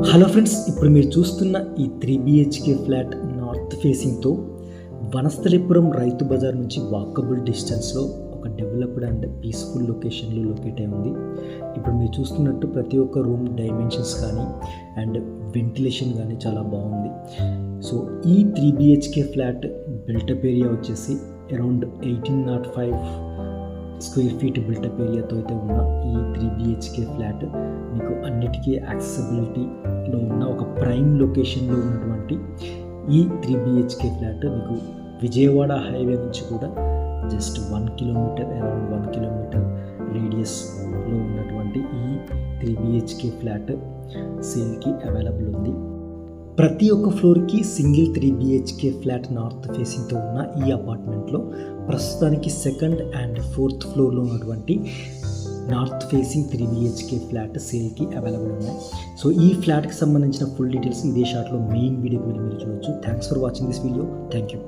Hello friends, ఇప్పుడు మీరు చూస్తున్న ఈ 3 BHK flat north ఫేసింగ్తో Vanasthalipuram Rythu Bazar నుంచి వాకబుల్ డిస్టెన్స్లో ఒక డెవలప్డ్ అండ్ పీస్ఫుల్ లొకేషన్లో లొకేట్ అయి ఉంది. ఇప్పుడు మీరు చూస్తున్నట్టు ప్రతి ఒక్క రూమ్ డైమెన్షన్స్ కానీ అండ్ వెంటిలేషన్ కానీ చాలా బాగుంది. సో ఈ 3 BHK ఫ్లాట్ బిల్టప్ ఏరియా వచ్చేసి అరౌండ్ 1805 స్క్వేర్ ఫీట్ బిల్టప్ ఏరియాతో అయితే ఉన్న ఈ 3 BHK ఫ్లాట్ మీకు అన్నిటికీ యాక్సెసిబిలిటీలో ఉన్న ఒక ప్రైమ్ లొకేషన్లో ఉన్నటువంటి ఈ 3 BHK ఫ్లాట్ మీకు విజయవాడ హైవే నుంచి కూడా జస్ట్ 1 కిలోమీటర్ అరౌండ్ 1 కిలోమీటర్ రేడియస్లో ఉన్నటువంటి ఈ 3 BHK ఫ్లాట్ సేల్కి అవైలబుల్ ఉంది. ప్రతి ఒక్క ఫ్లోర్కి సింగిల్ 3 BHK ఫ్లాట్ నార్త్ ఫేసింగ్తో ఉన్న ఈ అపార్ట్మెంట్లో ప్రస్తుతానికి సెకండ్ అండ్ ఫోర్త్ ఫ్లోర్లో ఉన్నటువంటి నార్త్ ఫేసింగ్ 3 BHK ఫ్లాట్ సేల్కి అవైలబుల్ ఉన్నాయి. సో ఈ ఫ్లాట్కి సంబంధించిన ఫుల్ డీటెయిల్స్ ఇదే షార్ట్లో మెయిన్ వీడియోకి వెళ్ళి మీరు చూడొచ్చు. Thanks for watching this video. Thank you.